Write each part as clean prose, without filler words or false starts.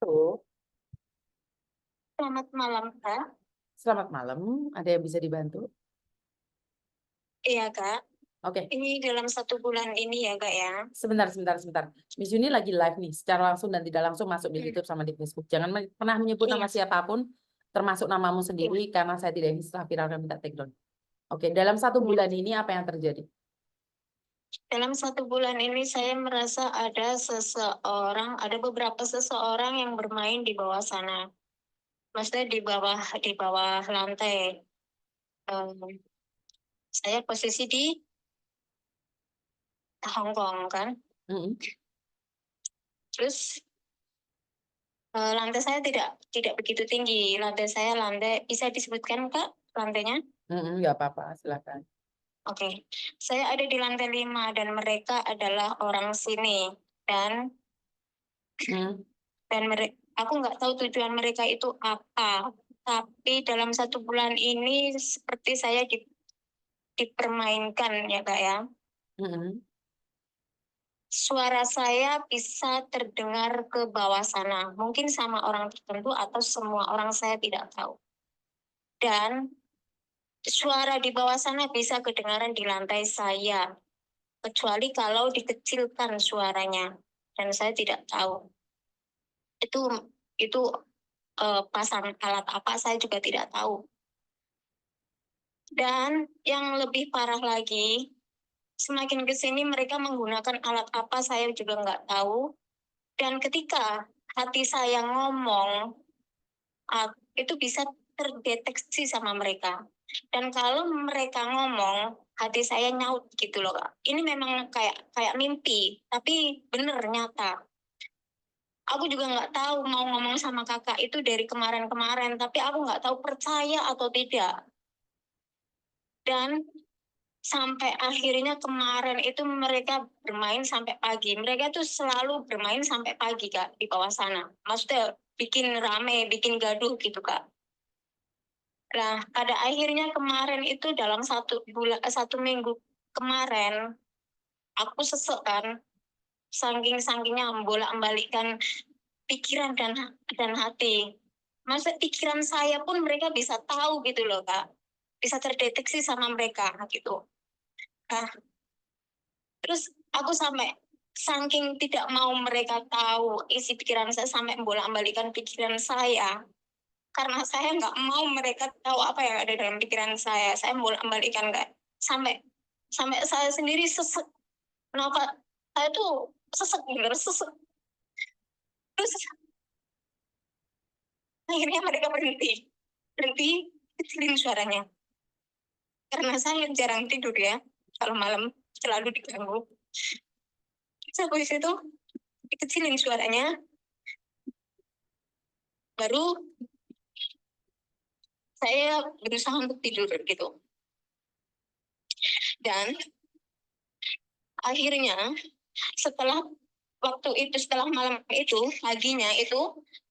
Halo, Selamat malam, Kak. selamat malam. Ada yang bisa dibantu? Iya, Kak. Oke, Ini dalam 1 bulan ini ya, Kak, ya? sebentar. Miss Yuni lagi live nih, secara langsung dan tidak langsung masuk di Hmm, YouTube sama di Facebook. Jangan pernah menyebut nama iya, siapapun, termasuk namamu iya, sendiri, karena saya tidak ingin setelah viral dan minta take down. Oke, dalam 1 bulan iya. ini apa yang terjadi? Dalam 1 bulan ini saya merasa ada beberapa seseorang yang bermain di bawah sana. Maksudnya di bawah lantai. Em, saya posisi di Hong Kong kan. Mm-mm, Terus lantai saya tidak begitu tinggi. Lantai bisa disebutkan, Kak, lantainya? nggak apa-apa, silakan. Oke, saya ada di lantai 5 dan mereka adalah orang sini. Dan Mm, aku nggak tahu tujuan mereka itu apa. Tapi dalam 1 bulan ini seperti saya dipermainkan ya, Kak, ya. mm-mm, Suara saya bisa terdengar ke bawah sana. Mungkin sama orang tertentu atau semua orang, saya tidak tahu. Dan suara di bawah sana bisa kedengaran di lantai saya. Kecuali kalau dikecilkan suaranya. Dan saya tidak tahu. Itu itu pasang alat apa, saya juga tidak tahu. Dan yang lebih parah lagi, semakin ke sini mereka menggunakan alat apa saya juga nggak tahu. Dan ketika hati saya ngomong, itu bisa terdeteksi sama mereka. Dan kalau mereka ngomong, hati saya nyaut gitu loh, Kak. Ini memang kayak kayak mimpi, tapi bener nyata. Aku juga nggak tahu mau ngomong sama kakak itu dari kemarin-kemarin, tapi aku nggak tahu percaya atau tidak. Dan sampai akhirnya kemarin itu mereka bermain sampai pagi. Mereka tuh selalu bermain sampai pagi, Kak, di bawah sana. Maksudnya bikin rame, bikin gaduh gitu, Kak. Nah, pada akhirnya kemarin itu dalam 1 minggu kemarin, aku sesek kan, saking-sakingnya membolak-balikkan pikiran dan hati. Masa pikiran saya pun mereka bisa tahu gitu loh, Kak. Bisa terdeteksi sama mereka gitu. Nah, terus aku sampai saking tidak mau mereka tahu isi pikiran saya, sampai membolak-balikan pikiran saya. Karena saya nggak mau mereka tahu apa yang ada dalam pikiran saya. Saya membolak-balikan, Kak. Sampai sampai saya sendiri sesek. Kenapa saya tuh sesek, bener sesek. Terus akhirnya mereka berhenti kecilin suaranya. Karena saya jarang tidur ya, kalau malam selalu diganggu. Terus habis itu dikecilin suaranya, baru saya berusaha untuk tidur gitu. Dan akhirnya setelah setelah malam itu, paginya itu,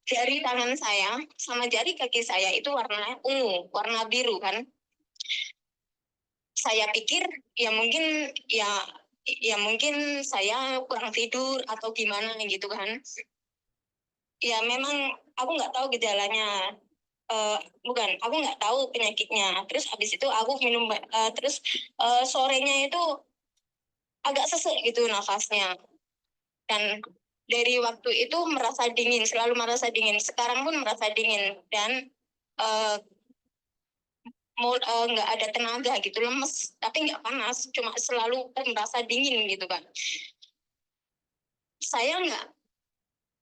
jari tangan saya sama jari kaki saya itu warna ungu, warna biru kan. Saya pikir ya mungkin ya mungkin saya kurang tidur atau gimana gitu kan. Ya memang aku nggak tahu gejalanya. Bukan, aku nggak tahu penyakitnya. Terus habis itu aku minum, terus sorenya itu agak sesek gitu nafasnya. Dan dari waktu itu merasa dingin, selalu merasa dingin. Sekarang pun merasa dingin dan uh, nggak ada tenaga gitu, lemes. Tapi nggak panas, cuma selalu merasa dingin gitu kan. Saya nggak,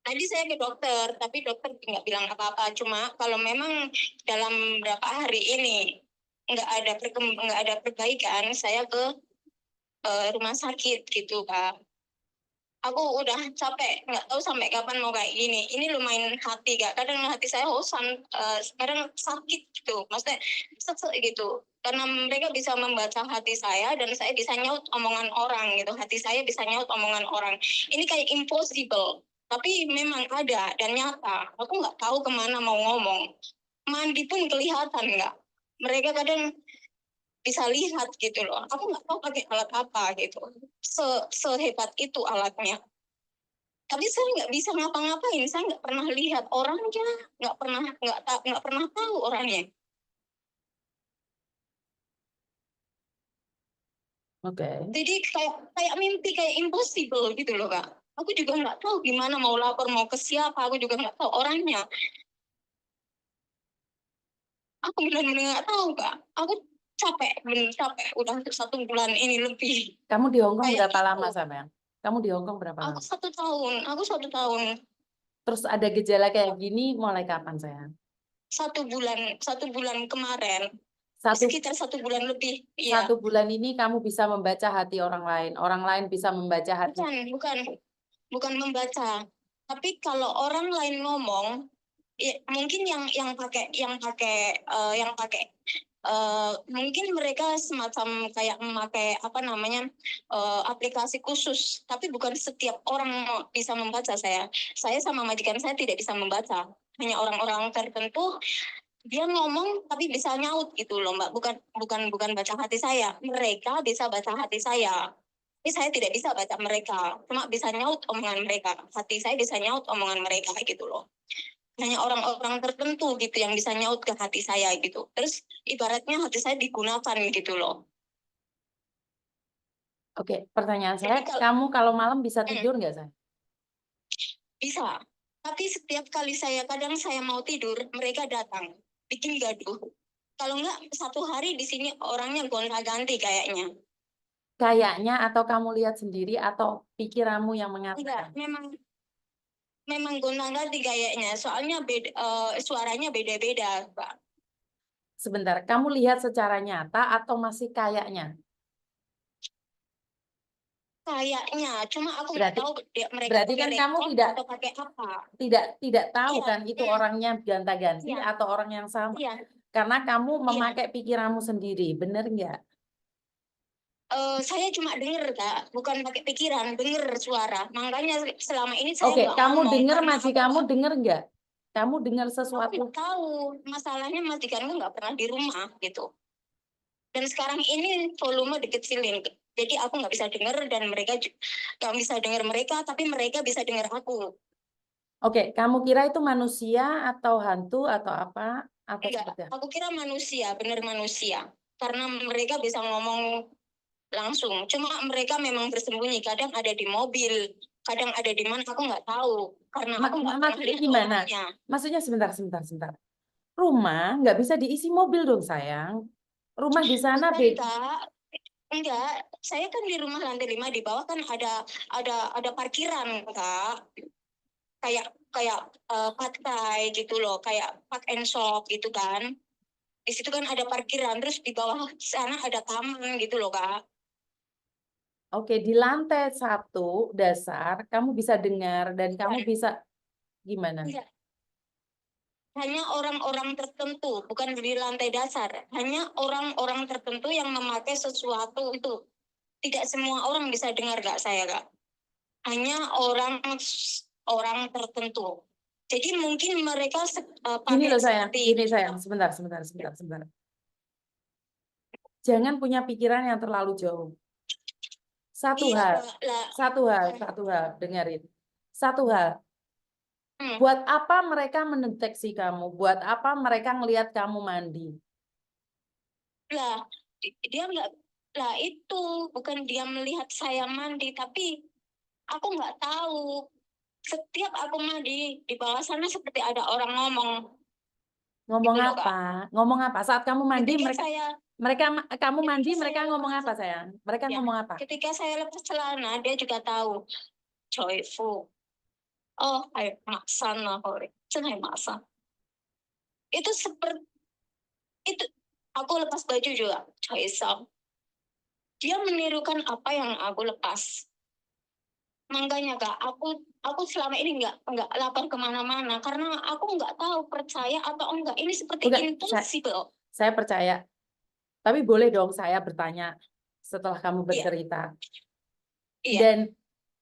tadi saya ke dokter, tapi dokter nggak bilang apa-apa. Cuma kalau memang dalam berapa hari ini nggak ada perbaikan, saya ke rumah sakit gitu, Kak. Aku udah capek, nggak tahu sampai kapan mau kayak gini. Ini lumayan hati, Kak. Kadang hati saya hosan, kadang sakit gitu. Maksudnya sesek gitu. Karena mereka bisa membaca hati saya dan saya bisa nyaut omongan orang gitu. Hati saya bisa nyaut omongan orang. Ini kayak impossible. Tapi memang ada dan nyata. Aku nggak tahu kemana mau ngomong. Mandi pun kelihatan nggak. Mereka kadang bisa lihat gitu loh. Aku nggak tahu pakai alat apa gitu. Sehebat itu alatnya. Tapi saya nggak bisa ngapa-ngapain, saya nggak pernah lihat orangnya, nggak pernah tahu orangnya. Oke. Jadi kayak mimpi, kayak impossible gitu loh Kak. Aku juga nggak tahu gimana mau lapor, mau ke siapa, aku juga nggak tahu orangnya. Aku benar-benar nggak tahu Kak. Aku capek, bener capek. Udah 1 bulan ini lebih. Kamu di Hong Kong Kayak berapa lama, itu. sayang? Kamu di Hong Kong berapa Aku lama? 1 tahun, aku 1 tahun. Terus ada gejala kayak gini mulai kapan, sayang? 1 bulan kemarin. Satu Sekitar 1 bulan lebih. Iya. satu bulan ini kamu bisa membaca hati orang lain bisa membaca hati. Bukan membaca. Tapi kalau orang lain ngomong, ya, mungkin yang pakai mungkin mereka semacam kayak memakai apa namanya aplikasi khusus, tapi bukan setiap orang bisa membaca. Saya sama majikan saya tidak bisa membaca, hanya orang-orang tertentu. Dia ngomong tapi bisa nyaut gitu loh Mbak, bukan baca hati saya. Mereka bisa baca hati saya, tapi saya tidak bisa baca mereka, cuma bisa nyaut omongan mereka. Hati saya bisa nyaut omongan mereka gitu loh. Hanya orang-orang tertentu gitu yang bisa nyaut ke hati saya gitu. Terus ibaratnya hati saya digunakan gitu loh. Oke, pertanyaan saya, Jadi kamu kalau malam bisa tidur nggak, sayang? bisa, tapi setiap kali kadang saya mau tidur, mereka datang, bikin gaduh. Kalau enggak, 1 hari di sini orangnya gonta-ganti kayaknya. Kayaknya atau kamu lihat sendiri atau pikiranmu yang Enggak, mengatakan? memang gonta-ganti kayaknya. Soalnya suaranya beda-beda, Pak. Sebentar, kamu lihat secara nyata atau masih kayaknya? Kayaknya, cuma aku nggak Berarti tahu mereka berarti pakai kan kamu laptop tidak atau pakai apa. tidak tahu Iya, kan itu orangnya ganti-ganti iya, atau orang yang sama. iya, Karena kamu iya. memakai pikiranmu sendiri, bener nggak? Saya cuma denger Kak, bukan pakai pikiran, denger suara. Makanya selama ini saya Oke, nggak kamu ngomong dengar karena majikanmu denger nggak? Kamu dengar aku sesuatu? nggak tahu. Masalahnya majikanku nggak pernah di rumah gitu. Dan sekarang ini volume dikecilin, jadi aku nggak bisa denger dan mereka nggak bisa denger mereka, tapi mereka bisa denger aku. Oke, kamu kira itu manusia atau hantu atau apa? Atau Enggak, seperti apa? aku kira manusia, bener manusia. Karena mereka bisa ngomong langsung. Cuma mereka memang bersembunyi. Kadang ada di mobil, kadang ada di mana aku nggak tahu. Karena aku nggak pernah Maksudnya lihat gimana? orangnya. Maksudnya sebentar. Rumah nggak bisa diisi mobil dong, sayang. Rumah di sana Bukan beda. Kak, enggak. Saya kan di rumah lantai 5, di bawah kan ada parkiran Kak. Kayak kayak partai gitu loh, kayak park and shop gitu kan. Di situ kan ada parkiran, terus di bawah sana ada taman gitu loh Kak. Oke, di lantai 1 dasar kamu bisa dengar dan kamu Bukan, bisa gimana? enggak. Hanya orang-orang tertentu, bukan di lantai dasar. Hanya orang-orang tertentu yang memakai sesuatu itu. Tidak semua orang bisa dengar Kak saya Kak. Hanya orang tertentu. Jadi mungkin mereka Gini pakai loh sayang, seperti gini sayang, sebentar. Jangan punya pikiran yang terlalu jauh. Satu iya hal, Kak, lah. satu hal, dengerin. Satu hal, Hmm, buat apa mereka mendeteksi kamu? Buat apa mereka ngelihat kamu mandi? lah dia nggak, lah itu bukan dia melihat saya mandi, tapi aku nggak tahu. Setiap aku mandi di bawah sana seperti ada orang ngomong Ngomong gitu loh apa? Kak. Ngomong apa? Saat kamu mandi, Ketika mereka saya mereka kamu mandi, ketika mereka saya ngomong lepas apa, sayang? Mereka ya, ngomong apa? ketika saya lepas celana dia juga tahu. Joyful. Oh, ay sana hore. Cenai masa. Itu seperti itu. Aku lepas baju juga. Joyful. Dia menirukan apa yang aku lepas. Makanya Kak, aku selama ini nggak lapor kemana-mana karena aku nggak tahu percaya atau enggak. Ini seperti Oke, impossible. saya percaya. Tapi boleh dong saya bertanya setelah kamu Iya, bercerita. iya. Dan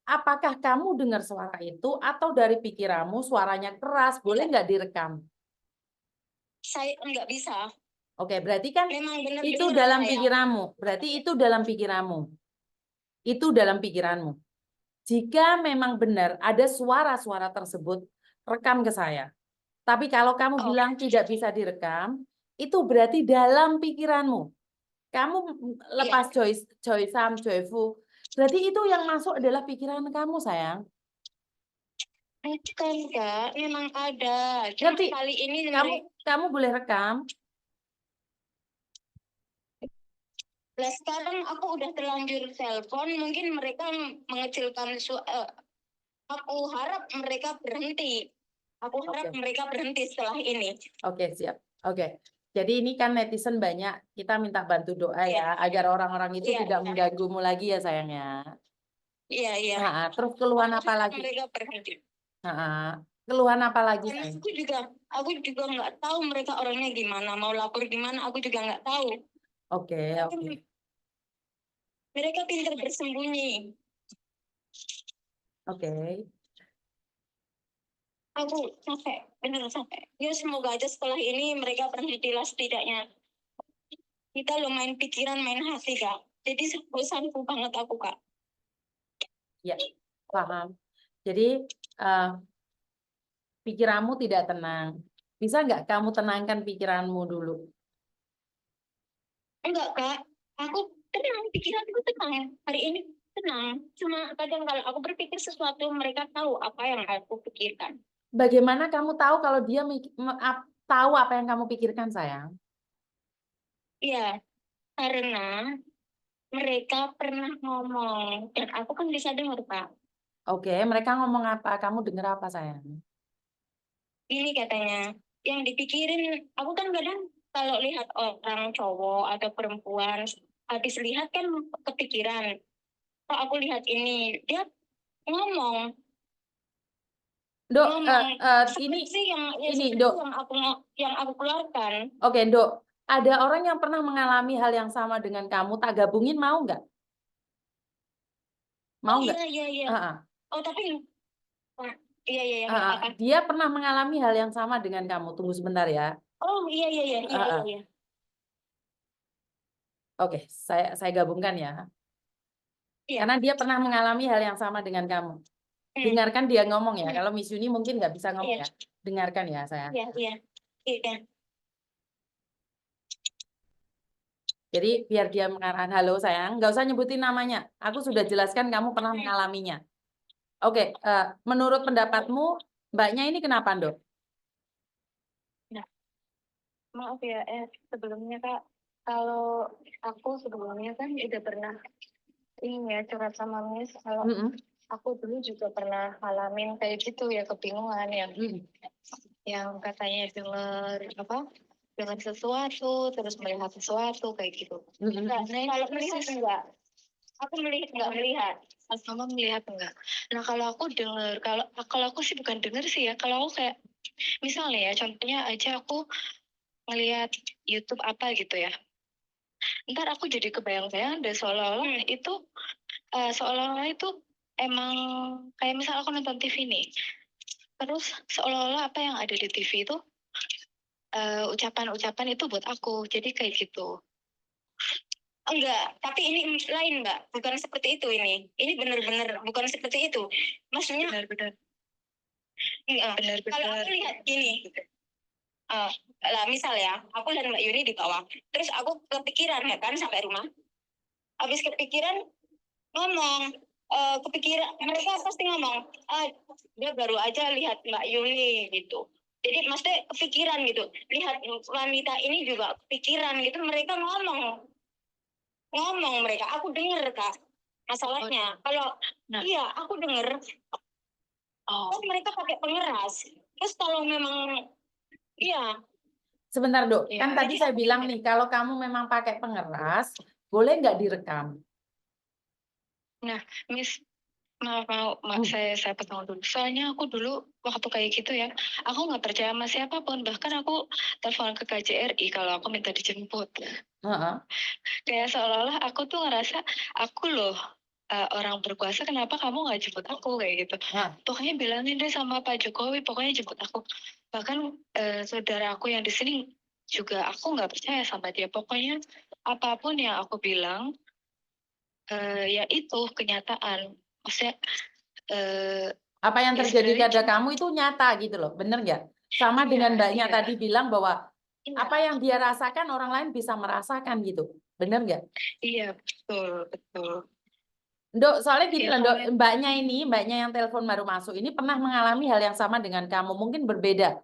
apakah kamu dengar suara itu atau dari pikiranmu suaranya keras? Boleh Enggak, nggak direkam? saya enggak bisa. Oke, berarti kan Memang benar itu dengar dalam saya. pikiranmu. Berarti itu dalam pikiranmu. Itu dalam pikiranmu. Jika memang benar ada suara-suara tersebut, rekam ke saya. Tapi kalau kamu Oh, bilang tidak bisa direkam, itu berarti dalam pikiranmu. Kamu iya. lepas Joy Sam, Joy Fu, berarti itu yang masuk adalah pikiran kamu, sayang. Bukan, Kak. Memang ada. Cuma Ngerti? kali ini Kamu boleh rekam. Lah sekarang aku udah terlanjur telepon, mungkin mereka mengecilkan aku harap mereka berhenti. Aku harap Oke. mereka berhenti setelah ini. Oke, siap. Oke. Jadi ini kan netizen banyak, kita minta bantu doa Iya. ya, agar orang-orang itu Iya, tidak iya. mengganggumu lagi ya, sayangnya. Iya, iya. Terus keluhan Aku apa harap lagi? mereka berhenti. Keluhan apa lagi, Karena sayang? aku juga nggak tahu mereka orangnya gimana, mau lapor gimana, aku juga nggak tahu. Oke, oke. Mereka pintar bersembunyi. Oke. Aku capek, bener capek. Ya semoga aja setelah ini mereka berhenti lah setidaknya. Kita lo main pikiran, main hati, Kak. Jadi bosanku banget aku, Kak. Ya, paham. Jadi pikiranmu tidak tenang. Bisa nggak kamu tenangkan pikiranmu dulu? Enggak, Kak. Aku tenang, pikiranku tenang. Hari ini tenang. Cuma kadang kalau aku berpikir sesuatu, mereka tahu apa yang aku pikirkan. Bagaimana kamu tahu kalau dia tahu apa yang kamu pikirkan, sayang? Iya, karena mereka pernah ngomong. Dan aku kan bisa dengar, Pak. Oke, mereka ngomong apa? Kamu dengar apa, sayang? Ini katanya, yang dipikirin, aku kan kadang kalau lihat orang cowok atau perempuan, habis lihat kan kepikiran. Kalau aku lihat ini, dia ngomong, Dok, seperti sih ini, seperti Dok. yang aku keluarkan. Oke, Dok. Ada orang yang pernah mengalami hal yang sama dengan kamu, tak gabungin mau nggak? Mau Oh nggak? iya iya iya. Ah, ah. Oh tapi iya iya iya Ah, nggak ah. apa-apa. Dia pernah mengalami hal yang sama dengan kamu. Tunggu sebentar ya. Oh iya iya iya iya Ah, iya ah. iya. Oke, saya gabungkan ya. Iya. Karena dia pernah mengalami hal yang sama dengan kamu. Hmm, Dengarkan dia ngomong ya. hmm, Kalau Miss Yuni mungkin nggak bisa ngomong iya ya. Dengarkan ya, saya. iya iya iya. Jadi biar dia mengarahkan, halo sayang, nggak usah nyebutin namanya. Aku sudah jelaskan kamu pernah Hmm, mengalaminya. Oke, menurut pendapatmu, mbaknya ini kenapa, Dok? nah, maaf ya, sebelumnya Kak, kalau aku sebelumnya kan udah pernah ini ya curhat sama Miss kalau Mm-mm. aku dulu juga pernah ngalamin kayak gitu ya kebingungan yang katanya dengar apa dengan sesuatu terus melihat sesuatu kayak gitu. Mm-mm. Nah, kalau melihat enggak, aku melihat enggak melihat. Sama melihat enggak. Nah kalau aku dengar, kalau aku sih bukan dengar sih ya. Kalau aku kayak misalnya ya contohnya aja aku ngelihat YouTube apa gitu ya. Ntar aku jadi kebayang-bayang deh seolah-olah itu seolah-olah itu emang kayak misal aku nonton TV nih. Terus seolah-olah apa yang ada di TV itu ucapan-ucapan itu buat aku. Jadi kayak gitu. Enggak, tapi ini lain, Mbak. Bukan seperti itu ini. Ini benar-benar bukan seperti itu. Maksudnya benar-benar. Benar-benar. Kalau aku lihat gini, lah misal ya, aku lihat Mbak Yuni di bawah. Terus aku kepikiran ya kan sampai rumah. Habis kepikiran ngomong, kepikiran mereka pasti ngomong, dia baru aja lihat Mbak Yuni gitu. Jadi maksudnya kepikiran gitu. Lihat wanita ini juga kepikiran gitu. Mereka ngomong mereka, aku denger Kak. Masalahnya kalau iya aku denger, kan mereka pakai pengeras. Terus kalau memang iya. Sebentar, Dok. Ya, Kan tadi saya bilang nih, kalau kamu memang pakai pengeras, boleh nggak direkam? Nah, Miss, maaf saya potong dulu. Soalnya aku dulu waktu kayak gitu ya, aku nggak percaya sama siapapun. Bahkan aku telepon ke KJRI kalau aku minta dijemput. Heeh. Kayak seolah-olah aku tuh ngerasa aku loh orang berkuasa, kenapa kamu nggak jemput aku kayak gitu. Pokoknya bilangin deh sama Pak Jokowi, pokoknya jemput aku. Bahkan saudara aku yang di sini juga aku nggak percaya sama dia. Pokoknya apapun yang aku bilang, ya itu kenyataan. Maksudnya eh Apa yang ya terjadi sebenarnya pada kamu itu nyata gitu loh, bener nggak? Sama iya, dengan mbaknya iya, tadi bilang bahwa iya, apa yang dia rasakan orang lain bisa merasakan gitu, bener nggak? iya, betul, betul. Ndok, soalnya gini Ya loh, Ndok, kalau mbaknya yang telepon baru masuk ini pernah mengalami hal yang sama dengan kamu, mungkin berbeda.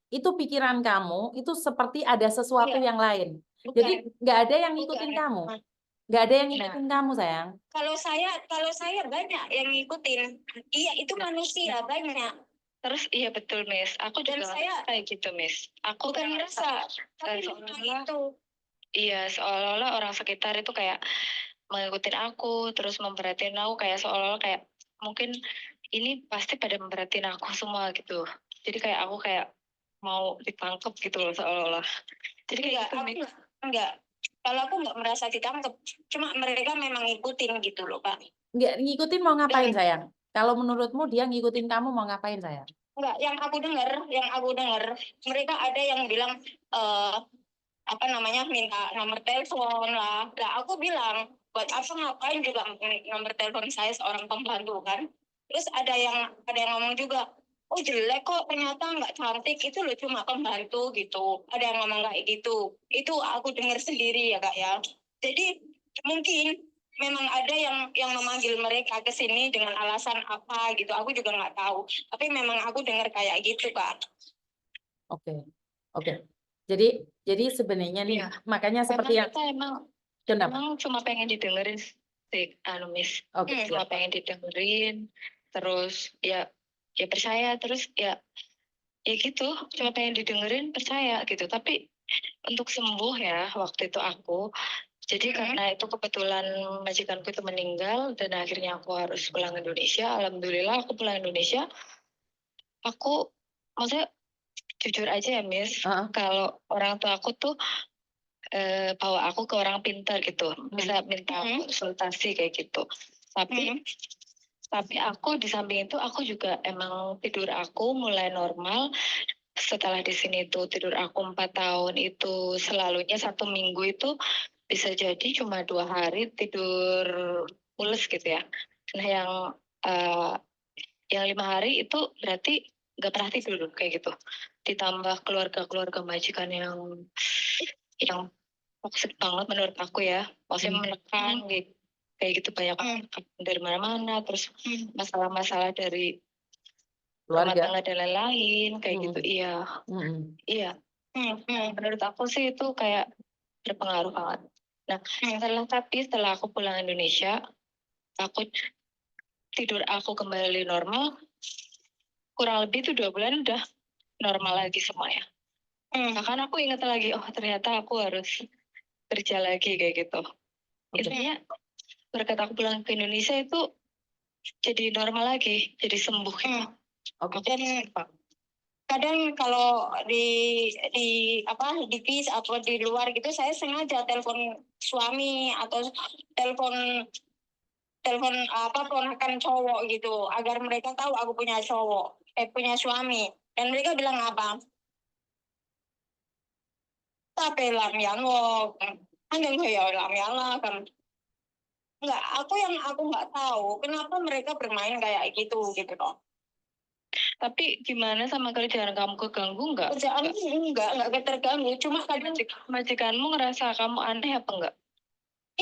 Itu pikiran kamu, itu seperti ada sesuatu Enggak, yang lain. bukan, Jadi nggak ada yang bukan. ngikutin kamu, nggak ada yang nah, ngikutin kamu sayang. Kalau saya banyak yang ngikutin. Iya, itu Nah, manusia banyak. terus iya betul Miss, aku Dan juga saya kayak gitu Miss. Aku bukan ngerasa ngerasa, tapi memang seolah-olah itu. iya seolah-olah orang sekitar itu kayak mengikutin aku, terus memperhatiin aku kayak seolah-olah kayak mungkin ini pasti pada memperhatiin aku semua gitu. Jadi kayak aku kayak mau ditangkap gitu loh seolah-olah. Jadi kayak Enggak, gitu aku Miss. enggak. Kalau aku enggak merasa ditangkap, cuma mereka memang ngikutin gitu loh, Pak. Nggak ngikutin mau ngapain Dan sayang? Kalau menurutmu dia ngikutin kamu mau ngapain sayang? enggak, yang aku dengar, mereka ada yang bilang apa namanya minta nomor telepon lah. Lah aku bilang, buat apa ngapain juga nomor telepon saya seorang pembantu kan. Terus ada yang ngomong juga, oh jelek kok ternyata nggak cantik, itu loh cuma pembantu gitu. Ada yang ngomong kayak gitu. Itu aku dengar sendiri ya Kak ya. Jadi mungkin memang ada yang memanggil mereka ke sini dengan alasan apa gitu. Aku juga nggak tahu. Tapi memang aku dengar kayak gitu Kak. Oke, oke. Jadi sebenarnya nih, Iya. makanya seperti Memang yang kita kenapa? emang cuma pengen didengerin sih, Miss. Oke, Cuma siap. pengen didengerin, terus ya percaya, terus ya gitu, cuma pengen didengerin, percaya gitu. Tapi untuk sembuh ya waktu itu aku, jadi karena itu kebetulan majikanku itu meninggal dan akhirnya aku harus pulang Indonesia. Alhamdulillah aku pulang Indonesia. Aku maksudnya jujur aja ya Miss, Heeh. kalau orang tua aku tuh bawa aku ke orang pintar gitu, bisa minta konsultasi kayak gitu. Tapi aku di samping itu aku juga emang tidur aku mulai normal. Setelah di sini tuh tidur aku 4 tahun itu selalunya 1 minggu itu bisa jadi cuma 2 hari tidur pules gitu ya. Nah yang 5 hari itu berarti nggak pernah tidur kayak gitu. Ditambah keluarga majikan yang toxic banget menurut aku ya, maksudnya menekan gitu, kayak gitu banyak dari mana-mana, terus masalah-masalah dari rumah Keluarga. tangga dan lain-lain kayak gitu. Iya, iya. Menurut aku sih itu kayak berpengaruh banget. Nah, setelah aku pulang Indonesia, aku tidur aku kembali normal, kurang lebih itu 2 bulan udah normal lagi semuanya. Bahkan aku ingat lagi, oh ternyata aku harus kerja lagi kayak gitu. Intinya berkat aku pulang ke Indonesia itu jadi normal lagi, jadi sembuh gitu. Dan kadang kalau di bis atau di luar gitu saya sengaja telepon suami atau telepon ponakan cowok gitu agar mereka tahu aku punya punya suami, dan mereka bilang apa? Tapi lam yang lo hanya lam yang lah kan. Enggak, aku nggak tahu kenapa mereka bermain kayak gitu loh. Tapi gimana sama kerjaan kamu, keganggu nggak? Kerjaan enggak terganggu, cuma kadang majikanmu ngerasa kamu aneh apa enggak?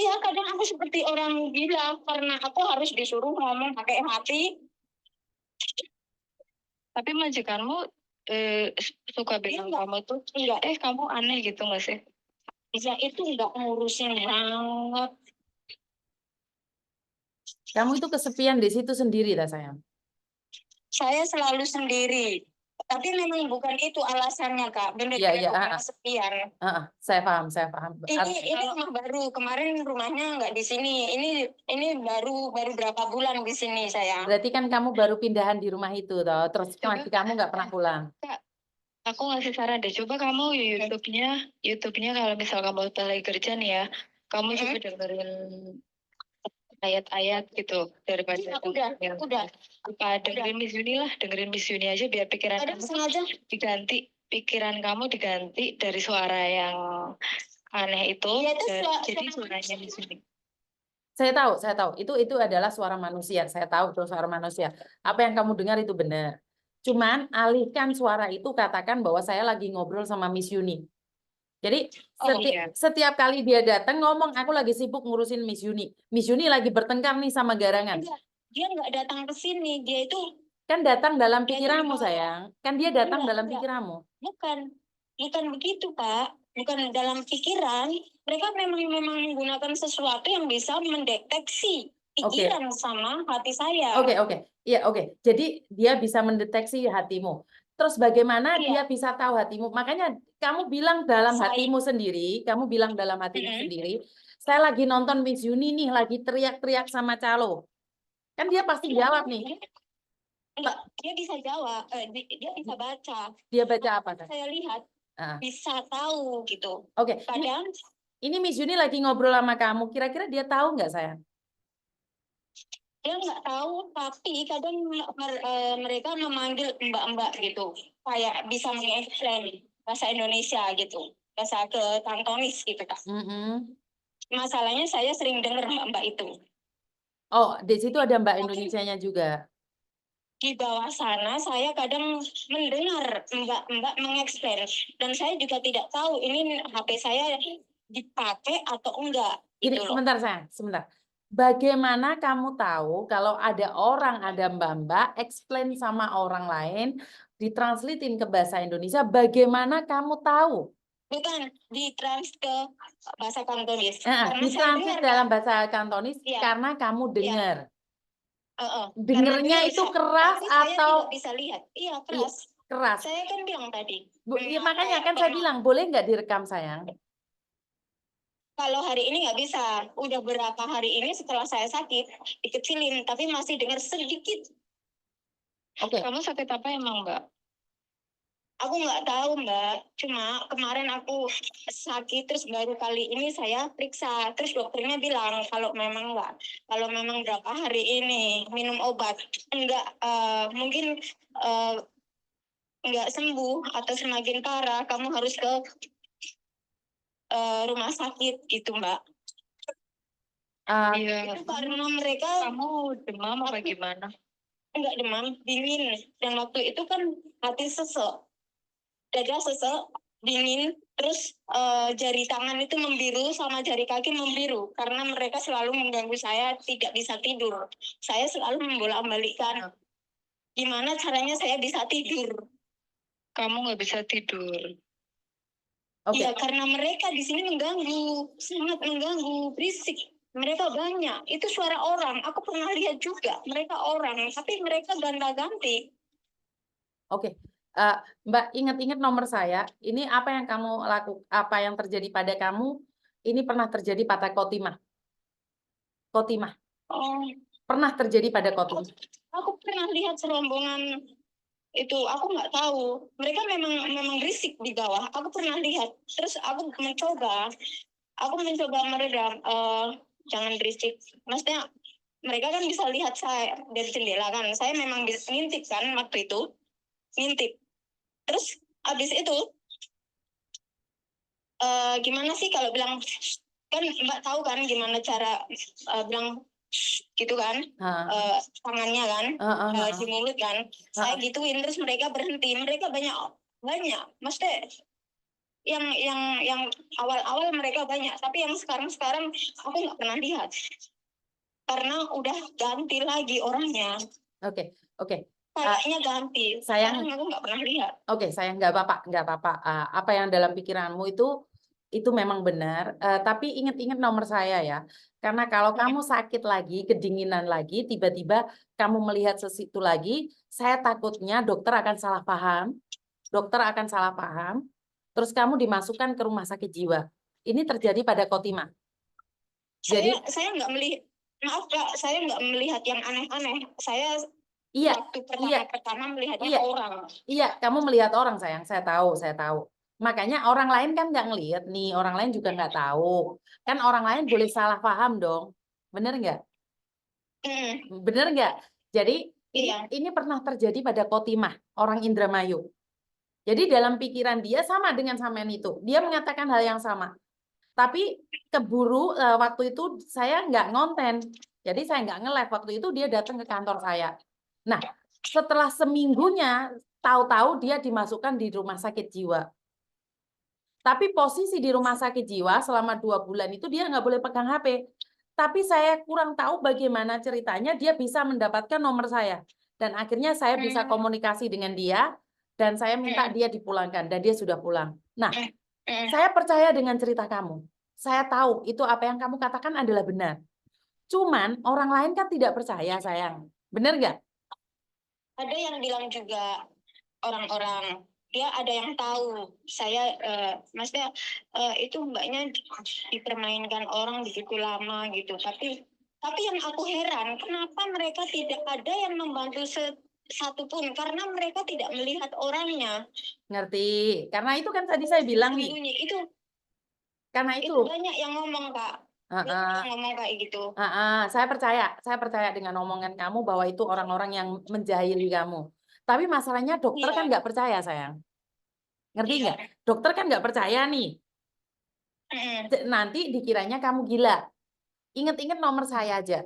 iya, kadang aku seperti orang gila karena aku harus disuruh ngomong pakai hati. Tapi majikanmu suka bilang kamu tuh kamu aneh gitu nggak sih? Bisa itu enggak ngurusin banget. Kamu itu kesepian di situ sendiri lah sayang. Saya selalu sendiri. Tapi memang bukan itu alasannya Kak. Benar-benar bukan kesepian. Saya paham. Ini rumah baru. Kemarin rumahnya nggak di sini. Ini baru berapa bulan di sini saya. Berarti kan kamu baru pindahan di rumah itu toh. Terus kamu nggak pernah pulang. Kak, aku ngasih saran deh. Coba kamu YouTube-nya kalau misal kamu lagi kerja nih ya, kamu coba dengerin ayat-ayat gitu daripada udah. dengerin Miss Yuni lah, dengerin Miss Yuni aja biar pikiran kamu diganti dari suara yang aneh itu jadi suaranya Miss Yuni. Saya tahu. Itu adalah suara manusia. Saya tahu itu suara manusia. Apa yang kamu dengar itu benar. Cuman alihkan suara itu, katakan bahwa saya lagi ngobrol sama Miss Yuni. Jadi setiap kali dia datang ngomong, aku lagi sibuk ngurusin Miss Yuni. Miss Yuni lagi bertengkar nih sama Garangan. Enggak, dia nggak datang ke sini. Dia itu Kan datang dalam Dia pikiranmu, juga- sayang. Kan dia datang Enggak, dalam enggak. pikiranmu. bukan begitu, Kak. Bukan dalam pikiran. Mereka memang menggunakan sesuatu yang bisa mendeteksi pikiran sama hati saya. Oke. Iya, oke. Jadi dia bisa mendeteksi hatimu. Terus bagaimana Iya. dia bisa tahu hatimu? Makanya kamu bilang dalam Saya- hatimu sendiri, sendiri, saya lagi nonton Miss Yuni nih, lagi teriak-teriak sama calo. Kan dia pasti jawab nih. Enggak, dia bisa jawab, dia bisa baca. Dia baca apa? Kan? Saya lihat Ah. bisa tahu gitu. Oke. Kadang Ini Miss Yuni lagi ngobrol sama kamu. Kira-kira dia tahu nggak, sayang? dia nggak tahu, tapi kadang mereka memanggil mbak-mbak gitu, kayak bisa mengeksplain bahasa Indonesia gitu, bahasa ke Kantonis gitu, Kak. Masalahnya saya sering dengar mbak-mbak itu. Oh, di situ ada Mbak Indonesianya juga. Di bawah sana saya kadang mendengar mbak-mbak mengeksplain, dan saya juga tidak tahu ini HP saya dipakai atau enggak. Ini Gitu loh. sebentar, sayang, sebentar. Bagaimana kamu tahu kalau ada mbak-mbak explain sama orang lain, ditranslatein ke bahasa Indonesia, bagaimana kamu tahu? Bukan ditrans ke bahasa Kantonis. Ditranslate dalam bahasa Kantonis karena kamu dengar. Dengernya itu keras atau tidak bisa lihat? Iya, keras. Keras. Saya kan bilang tadi. Ya, makanya kan saya bilang, boleh nggak direkam, sayang? Kalau hari ini nggak bisa. Udah berapa hari ini setelah saya sakit, dikecilin, tapi masih dengar sedikit. Oke. Kamu sakit apa emang, Mbak? Aku nggak tahu, Mbak. Cuma kemarin aku sakit, terus baru kali ini saya periksa. Terus dokternya bilang kalau memang berapa hari ini minum obat, mungkin nggak sembuh atau semakin parah, kamu harus ke rumah sakit gitu, Mbak. Iya. Itu karena mereka. Kamu demam apa gimana? Enggak demam, dingin. Dan waktu itu kan hati sesek. Dada sesek, dingin, terus jari tangan itu membiru sama jari kaki membiru karena mereka selalu mengganggu saya, tidak bisa tidur. Saya selalu membolak-balikkan gimana caranya saya bisa tidur. Kamu nggak bisa tidur. Iya, karena mereka di sini mengganggu, sangat mengganggu, berisik. Mereka banyak, itu suara orang. Aku pernah lihat juga, mereka orang, tapi mereka ganda-ganti. Oke. Mbak, ingat-ingat nomor saya. Ini apa yang kamu lakukan, apa yang terjadi pada kamu, ini pernah terjadi pada Kotimah. Oh. Pernah terjadi pada Kotimah. Aku pernah lihat serombongan itu, aku nggak tahu. Mereka memang berisik di bawah. Aku pernah lihat. Terus aku mencoba meredam. Jangan berisik. Maksudnya mereka kan bisa lihat saya dari jendela kan. Saya memang bisa ngintip kan waktu itu. Ngintip. Terus habis itu gimana sih kalau bilang, kan Mbak tahu kan gimana cara bilang gitu kan, tangannya kan di mulut kan, saya gituin, terus mereka berhenti. Mereka banyak, maksudnya yang awal mereka banyak, tapi yang sekarang aku nggak pernah lihat karena udah ganti lagi orangnya. Oke. Kayaknya ganti. Sayang, aku nggak pernah lihat. Oke, sayang, nggak apa-apa. Apa yang dalam pikiranmu itu memang benar. Tapi ingat-ingat nomor saya ya. Karena kalau kamu sakit lagi, kedinginan lagi, tiba-tiba kamu melihat sesuatu lagi, saya takutnya dokter akan salah paham. Terus kamu dimasukkan ke rumah sakit jiwa. Ini terjadi pada Kotimah. Saya nggak melihat. Maaf Kak, saya nggak melihat yang aneh-aneh. Saya waktu pertama melihatnya orang. Iya, kamu melihat orang, sayang. Saya tahu. Makanya orang lain kan nggak ngelihat nih, orang lain juga nggak tahu. Kan orang lain boleh salah paham dong. Bener nggak? Bener nggak? Jadi ini pernah terjadi pada Kotimah, orang Indramayu. Jadi dalam pikiran dia sama dengan sampean itu. Dia mengatakan hal yang sama. Tapi keburu waktu itu saya nggak ngonten. Jadi saya nggak nge-live. Waktu itu dia datang ke kantor saya. Nah, setelah seminggunya, tahu-tahu dia dimasukkan di rumah sakit jiwa. Tapi posisi di rumah sakit jiwa selama 2 bulan itu dia nggak boleh pegang HP. Tapi saya kurang tahu bagaimana ceritanya dia bisa mendapatkan nomor saya. Dan akhirnya saya bisa komunikasi dengan dia. Dan saya minta dia dipulangkan. Dan dia sudah pulang. Nah, saya percaya dengan cerita kamu. Saya tahu itu apa yang kamu katakan adalah benar. Cuman orang lain kan tidak percaya, sayang. Benar nggak? Ada yang bilang juga orang-orang, dia ada yang tahu saya, maksudnya itu mbaknya dipermainkan orang begitu lama gitu. Tapi yang aku heran, kenapa mereka tidak ada yang membantu satupun, karena mereka tidak melihat orangnya. Ngerti? Karena itu kan tadi saya bilang nih. Karena itu banyak yang ngomong, Kak. Banyak yang ngomong kayak gitu. Saya percaya dengan omongan kamu bahwa itu orang-orang yang menjahili kamu. Tapi masalahnya dokter kan nggak percaya, sayang. Ngerti nggak? Dokter kan nggak percaya nih. Nanti dikiranya kamu gila. Ingat-ingat nomor saya aja.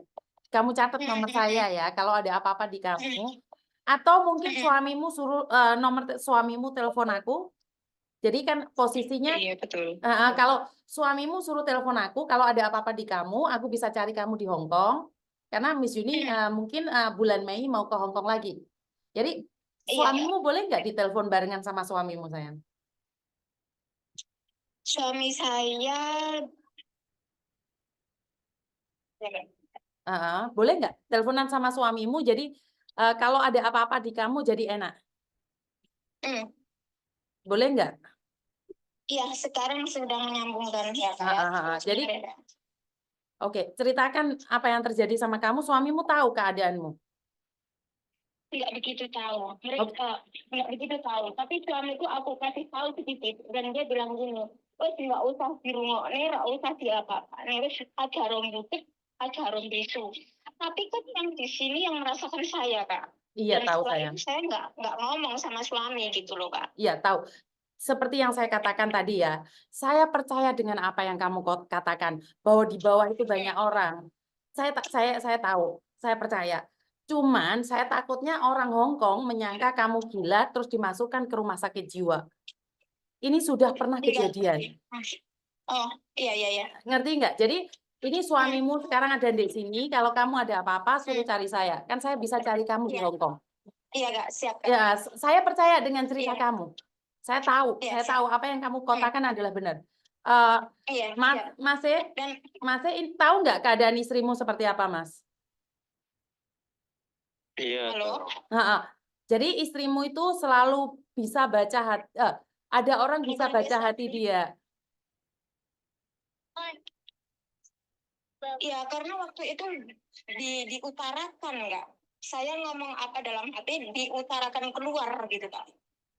Kamu catat nomor saya ya. Kalau ada apa-apa di kamu. Atau mungkin suamimu suruh nomor suamimu telepon aku. Jadi kan posisinya, Iya, betul. kalau suamimu suruh telepon aku, kalau ada apa-apa di kamu, aku bisa cari kamu di Hong Kong. Karena Miss Yuni mungkin bulan Mei mau ke Hong Kong lagi. Jadi suamimu boleh nggak ditelepon barengan sama suamimu, sayang? Suami saya boleh nggak teleponan sama suamimu? Jadi kalau ada apa-apa di kamu jadi enak. Boleh nggak? Iya, sekarang sedang menyambungkan ya. Jadi, oke, ceritakan apa yang terjadi sama kamu. Suamimu tahu keadaanmu? Tidak begitu tahu. Mereka nggak begitu tahu. Tapi suamiku aku kasih tahu sedikit dan dia bilang gini, wes nggak usah di rumah, nggak usah di apa-apa. Wes aja rombutik, aja rombisu. Tapi kan yang di sini yang merasakan saya, Kak. Iya, dan tahu saya. sayang. Saya nggak ngomong sama suami gitu loh, Kak. Iya, tahu. Seperti yang saya katakan tadi ya, saya percaya dengan apa yang kamu katakan bahwa di bawah itu banyak orang. Saya tahu, saya percaya. Cuman saya takutnya orang Hong Kong menyangka kamu gila terus dimasukkan ke rumah sakit jiwa. Ini sudah pernah kejadian. Oh, iya. Ngerti nggak? Jadi ini suamimu sekarang ada di sini. Kalau kamu ada apa-apa, suruh cari saya. Kan saya bisa cari kamu di Hong Kong. Iya, Kak, siap, Kak. Ya, saya percaya dengan cerita kamu. Saya tahu apa yang kamu katakan adalah benar. Mas tahu nggak keadaan istrimu seperti apa, Mas? Iya. Halo. Jadi istrimu itu selalu bisa baca hati. Ada orang bisa baca hati dia. Iya, karena waktu itu diutarakan, Kak. Saya ngomong apa dalam hati diutarakan keluar gitu, Kak.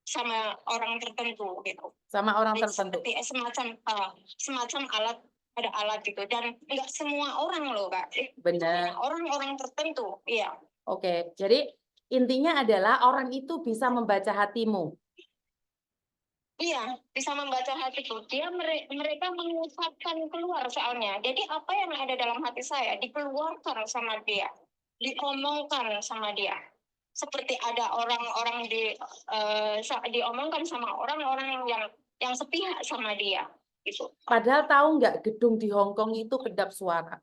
Sama orang tertentu gitu. Sama orang tertentu. Seperti semacam alat, ada alat gitu. Dan nggak semua orang loh, Kak. Benar. Orang-orang tertentu, iya. Oke, jadi intinya adalah orang itu bisa membaca hatimu. Iya, bisa membaca hatiku. Mereka mengucapkan keluar soalnya. Jadi apa yang ada dalam hati saya dikeluarkan sama dia, diomongkan sama dia. Seperti ada orang-orang diomongkan sama orang-orang yang sepihak sama dia. Gitu. Padahal tahu nggak gedung di Hong Kong itu kedap suara.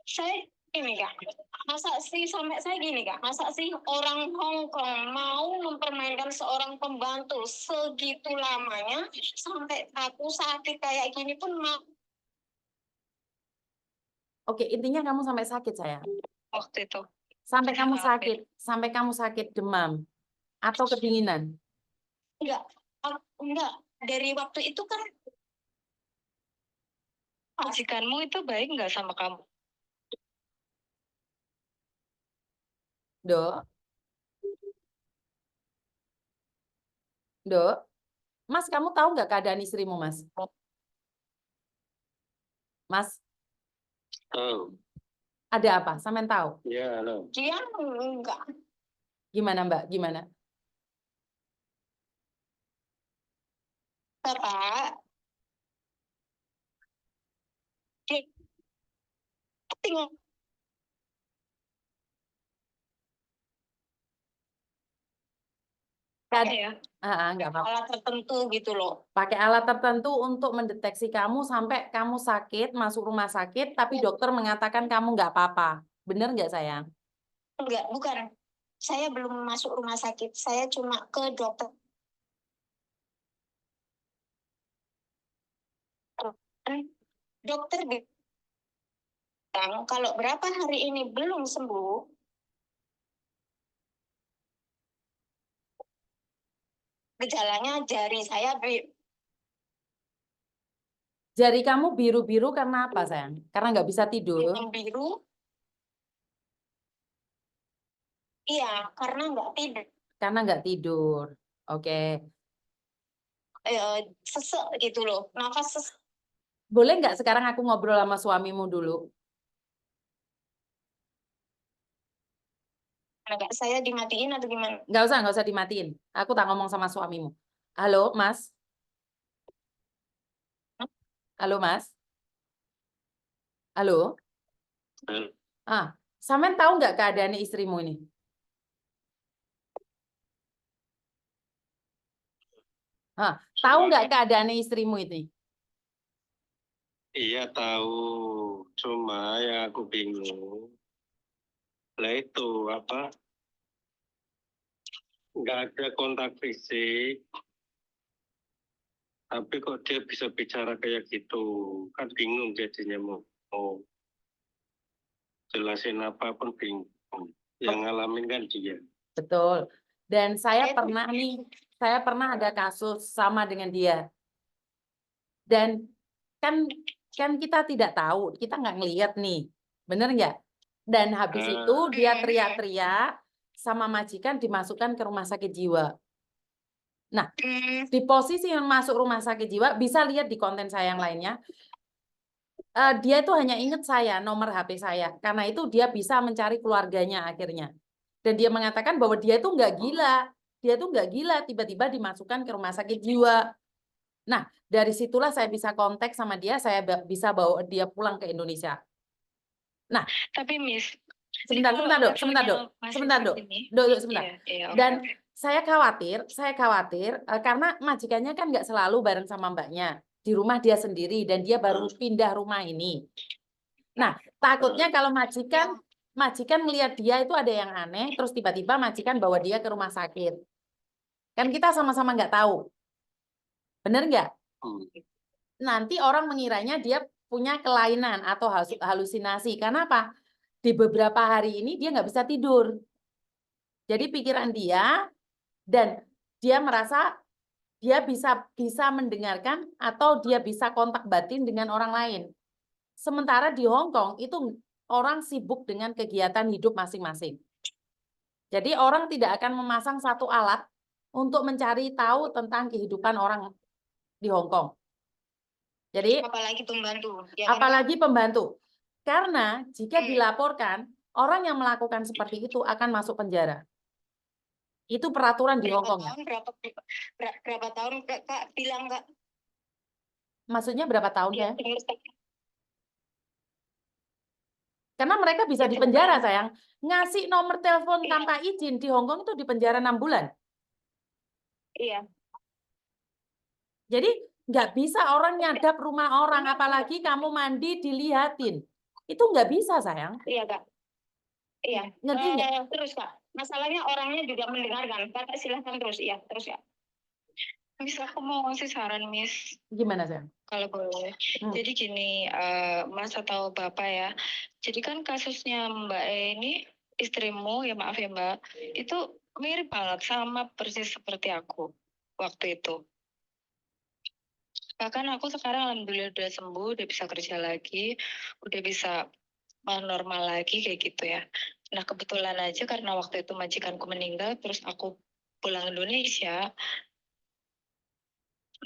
Saya ini Kak, masa sih sampai saya gini Kak, masa sih orang Hong Kong mau mempermainkan seorang pembantu segitu lamanya sampai aku sakit kayak gini pun mau. Oke, intinya kamu sampai sakit, sayang. Waktu itu. Sampai kamu sakit demam atau kedinginan? Enggak. Dari waktu itu kan majikanmu itu baik nggak sama kamu? Dok, Mas, kamu tahu nggak keadaan istrimu, Mas? Mas? Tahu. Ada apa? Sampean tahu? Iya, halo. Dia enggak. Gimana, Mbak? Gimana? Bapak, dia tinggal ya. Nggak apa-apa. alat tertentu gitu loh. Pakai alat tertentu untuk mendeteksi kamu sampai kamu sakit, masuk rumah sakit, tapi dokter mengatakan kamu nggak apa-apa. Bener nggak sayang? Enggak, bukan. Saya belum masuk rumah sakit. Saya cuma ke dokter. Dokter bilang kalau berapa hari ini belum sembuh, gejalanya jari saya Jari kamu biru-biru karena apa sayang? Karena nggak bisa tidur? biru. Iya, karena nggak tidur. Karena nggak tidur. Oke. Sesek gitu loh. Nafas sesek. Boleh nggak sekarang aku ngobrol sama suamimu dulu? Nggak, saya dimatiin atau gimana? Nggak usah dimatiin. Aku tak ngomong sama suamimu. Halo, Mas? Halo, Mas? Halo? Sampean tahu nggak keadaan istrimu ini? Tahu nggak keadaan istrimu ini? Iya tahu, cuma yang aku bingung, lah itu apa? Nggak ada kontak fisik, tapi kok dia bisa bicara kayak gitu, kan bingung jadinya mau jelasin apapun bingung. Yang ngalamin kan dia. Betul. Dan saya pernah ada kasus sama dengan dia. Dan kan kita tidak tahu, kita nggak ngelihat nih, bener nggak? Dan habis itu dia teriak-teriak sama majikan dimasukkan ke rumah sakit jiwa. Nah, di posisi yang masuk rumah sakit jiwa, bisa lihat di konten saya yang lainnya, dia itu hanya ingat saya, nomor HP saya. Karena itu dia bisa mencari keluarganya akhirnya. Dan dia mengatakan bahwa dia itu nggak gila. Dia itu nggak gila, tiba-tiba dimasukkan ke rumah sakit jiwa. Nah, dari situlah saya bisa kontak sama dia, saya bisa bawa dia pulang ke Indonesia. Nah, tapi Miss, sebentar, Dok. Dan saya khawatir karena majikannya kan nggak selalu bareng sama mbaknya. Di rumah dia sendiri dan dia baru pindah rumah ini. Nah, takutnya kalau majikan melihat dia itu ada yang aneh, terus tiba-tiba majikan bawa dia ke rumah sakit. Kan kita sama-sama nggak tahu. Bener nggak? Nanti orang mengiranya dia punya kelainan atau halusinasi. Karena apa? Di beberapa hari ini dia nggak bisa tidur. Jadi pikiran dia dan dia merasa dia bisa mendengarkan atau dia bisa kontak batin dengan orang lain. Sementara di Hong Kong itu orang sibuk dengan kegiatan hidup masing-masing. Jadi orang tidak akan memasang satu alat untuk mencari tahu tentang kehidupan orang di Hong Kong. Jadi apalagi pembantu. Karena jika dilaporkan, orang yang melakukan seperti itu akan masuk penjara. Itu peraturan di Hong Kong. Berapa tahun Kak bilang Kak? Maksudnya berapa tahun ya? Karena mereka bisa dipenjara, sayang. Ngasih nomor telepon tanpa izin di Hong Kong itu dipenjara 6 bulan. Iya. Jadi nggak bisa orang nyadap rumah orang, apalagi kamu mandi dilihatin. Itu nggak bisa, sayang. Iya, Kak. Iya. Ngerti nggak? Terus, Kak. Masalahnya orangnya juga mendengarkan. Kakak silahkan terus. Iya, terus ya. Miss, aku mau ngasih saran, Miss. Gimana, sayang? Kalau boleh. Jadi gini, Mas atau Bapak ya. Jadi kan kasusnya Mbak E ini, istrimu, ya maaf ya Mbak, itu mirip banget, sama persis seperti aku waktu itu. Bahkan aku sekarang alhamdulillah udah sembuh, udah bisa kerja lagi, udah bisa normal lagi kayak gitu ya. Nah kebetulan aja karena waktu itu majikanku meninggal, terus aku pulang Indonesia.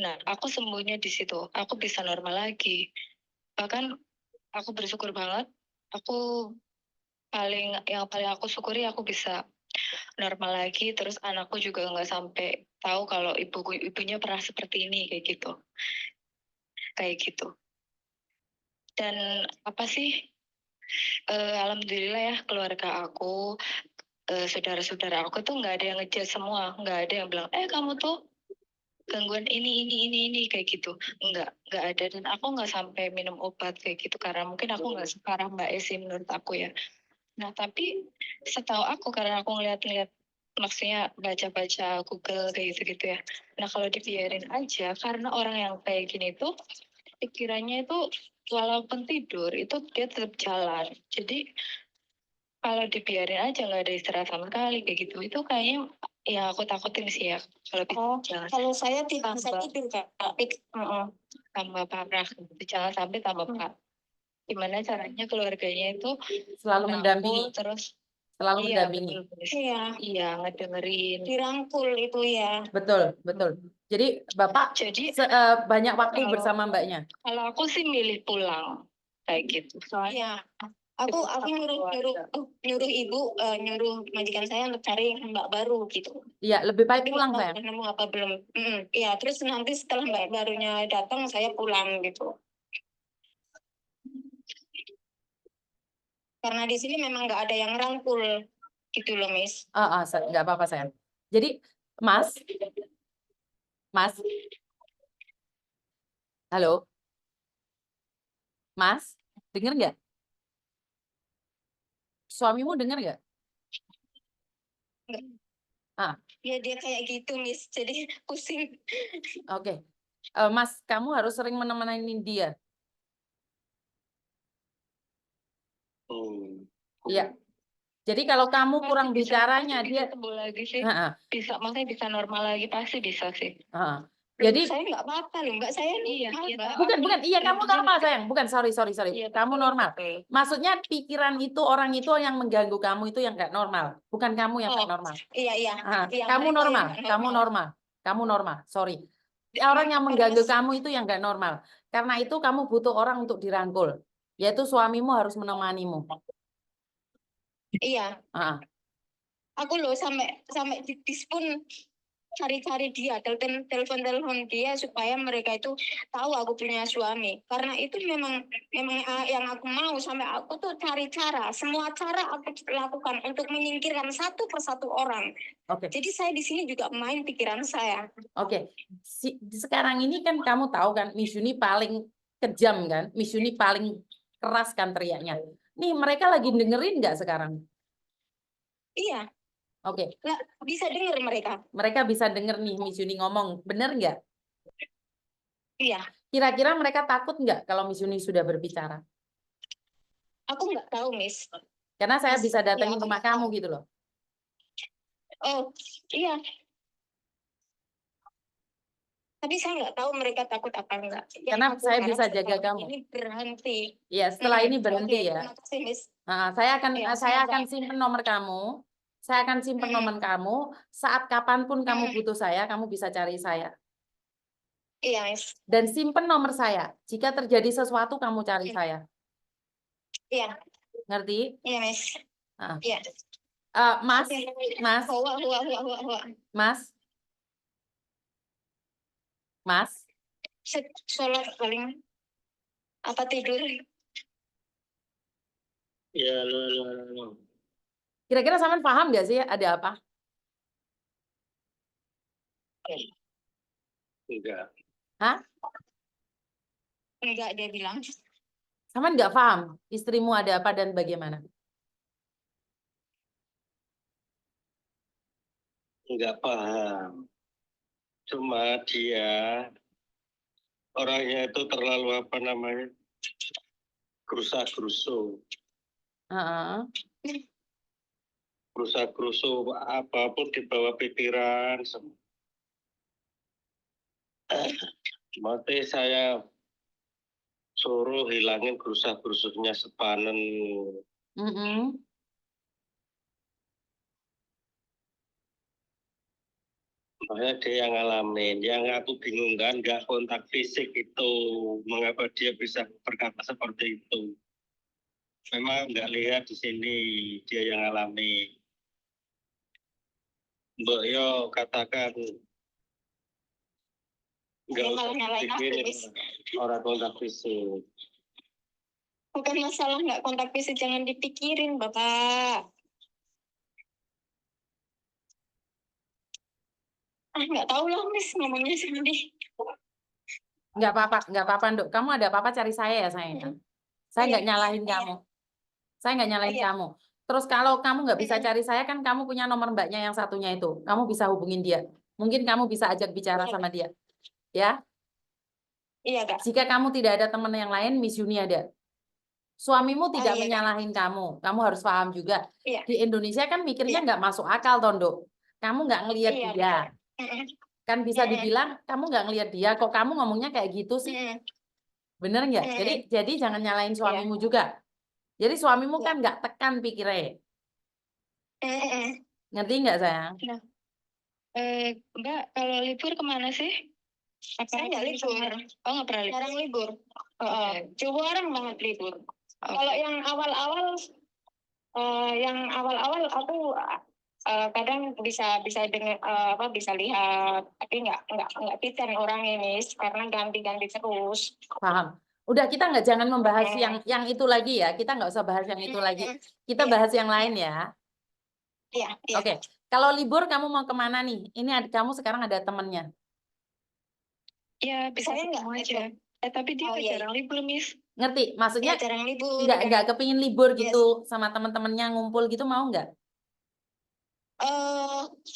Nah aku sembuhnya di situ, aku bisa normal lagi. Bahkan aku bersyukur banget, yang paling aku syukuri aku bisa normal lagi, terus anakku juga nggak sampai tahu kalau ibunya pernah seperti ini kayak gitu. Dan apa sih, alhamdulillah ya keluarga aku, saudara-saudara aku tuh nggak ada yang ngejudge semua, nggak ada yang bilang kamu tuh gangguan ini kayak gitu, nggak ada. Dan aku nggak sampai minum obat kayak gitu karena mungkin aku nggak separah Mbak Esi menurut aku ya. Nah tapi setahu aku, karena aku ngeliat-ngeliat, maksudnya baca-baca Google kayak gitu ya. Nah kalau dibiarin aja, karena orang yang kayak gini tuh pikirannya itu walaupun tidur itu dia tetap jalan. Jadi kalau dibiarin aja nggak ada istirahat sama sekali kayak gitu, itu kayaknya ya aku takutin sih ya kalau jangan Kalau saya tidak bisa tambah tidur Kak. tambah parah gitu. Jangan sampai tambah parah. Gimana caranya keluarganya itu Selalu mendampingi, merangkul, terus selalu iya mendampingi. betul, Iya, ngedengerin. dirangkul itu ya. Betul, betul. Jadi Bapak Jadi banyak waktu kalau bersama mbaknya. kalau aku sih milih pulang kayak gitu. Soalnya Iya. Aku nyuruh ibu, nyuruh majikan saya untuk cari mbak baru gitu. Iya, lebih baik Tapi pulang nggak tahu sayang. udah nemu apa belum. Iya, terus nanti setelah mbak barunya datang saya pulang gitu. Karena di sini memang nggak ada yang rangkul gitu loh, Miss. Nggak apa-apa sayang. Jadi Mas, halo, Mas, denger nggak? Suamimu denger nggak? Nggak. Ah, Ya dia kayak gitu, Miss. Jadi pusing. oke. Mas, kamu harus sering menemani dia. Iya. Jadi kalau kamu pasti kurang bisa bicaranya dia sembuh lagi sih. Heeh, Maksudnya bisa normal lagi, pasti bisa sih. heeh. Loh, Jadi saya nggak apa-apa loh, Mbak. Saya Iya, normal, iya, Mbak. bukan, iya kamu maksudnya- normal sayang. Bukan, sorry. Iya, Kamu betul, normal. betul. Maksudnya pikiran itu, orang itu yang mengganggu kamu itu yang nggak normal. Bukan kamu yang nggak normal. Iya. Iya, mereka kamu yang normal, nggak kamu normal. Sorry. Orang yang mengganggu Karena- kamu itu yang nggak normal. Karena itu kamu butuh orang untuk dirangkul. Yaitu suamimu harus menemanimu. Iya, Ah, aku loh sampai di pun cari-cari dia, telepon dia supaya mereka itu tahu aku punya suami. Karena itu memang yang aku mau, sampai aku tuh cari semua cara aku lakukan untuk menyingkirkan satu persatu orang. Oke. Jadi saya di sini juga main pikiran saya. Oke. Sekarang ini kan kamu tahu kan, Miss Yuni paling kejam kan, Miss Yuni paling keras kan teriaknya. Nih mereka lagi dengerin nggak sekarang? Iya, Oke. nggak bisa dengar mereka. Mereka bisa denger nih Miss Yuni ngomong, bener nggak? Iya, Kira-kira mereka takut nggak kalau Miss Yuni sudah berbicara? aku nggak tahu, Miss. Karena saya Mas, bisa datangin ya, aku rumah nggak kamu tahu. gitu loh. Oh, iya. Tapi saya nggak tahu mereka takut apa enggak. Karena saya bisa jaga setelah kamu. ini berhenti. Ya, setelah ini berhenti Oke, ya. terima kasih, Miss. Nah, Ya, saya semoga. akan simpen nomor kamu. Saya akan simpen nomor kamu. Saat kapanpun kamu butuh saya, kamu bisa cari saya. Iya, Miss. Dan simpen nomor saya. Jika terjadi sesuatu, kamu cari saya. Iya. Ngerti? Iya, Miss. Nah. Iya. Mas, Mas. Sholat paling apa tidur? Ya, lo. Kira-kira sampean paham nggak sih ada apa? Enggak. Hah? Enggak, dia bilang. Sampean nggak paham istrimu ada apa dan bagaimana? Enggak paham. Cuma dia orangnya itu terlalu apa namanya, gerusa-gerusu. Gerusa-gerusu apapun dibawa pikiran. Mati saya suruh hilangin gerusa-gerusunya sepanen. Makanya dia yang ngalamin. Yang aku bingung kan, nggak kontak fisik itu. Mengapa dia bisa berkata seperti itu? Memang nggak lihat di sini dia yang alami. Mbak Yo katakan nggak Yang usah malah nyalain aku, dipikirin Miss. orang kontak fisik. Bukan masalah nggak kontak fisik, jangan dipikirin, Bapak. Nggak tahu lah, Miss, ngomongnya sendiri. Nggak apa-apa, Nduk. Kamu ada apa-apa cari saya ya, sayang. Saya nggak Iya, nyalahin iya. kamu. Saya nggak nyalahin Iya. kamu. Terus kalau kamu nggak bisa cari saya, kan kamu punya nomor mbaknya yang satunya itu. Kamu bisa hubungin dia. Mungkin kamu bisa ajak bicara Iya, sama dia. Ya. Iya, Kak. Jika kamu tidak ada teman yang lain, Miss Yuni ada. Suamimu tidak Iya, Kak. menyalahin kamu. Kamu harus paham juga. Iya. Di Indonesia kan mikirnya Iya. nggak masuk akal, Tondo. Kamu nggak ngelihat Iya, dia. benar. Kan bisa dibilang, kamu nggak ngelihat dia. Kok kamu ngomongnya kayak gitu sih? Bener nggak? Jadi jangan nyalain suamimu juga. Jadi suamimu Iya. kan nggak tekan pikirnya. Ngerti nggak, sayang? Nah, Mbak, kalau libur kemana sih? Saya nggak libur. Oh, nggak pernah libur. Jarang libur. Oke. Jarang banget libur. Oke. Kalau yang awal-awal aku kadang bisa dengar bisa lihat, tapi nggak titan orang ini karena ganti-ganti terus. Paham. Udah, kita jangan membahas yang itu lagi ya. Kita nggak usah bahas yang itu lagi. Kita bahas yang lain ya. Iya. Oke. Kalau libur kamu mau kemana nih? Ini kamu sekarang ada temennya. Ya, bisa Saya ketemu nggak aja. Tapi dia jarang libur, Miss. Ngerti? Maksudnya Ya, jarang libur. nggak kepingin libur gitu sama teman-temannya ngumpul gitu, mau nggak?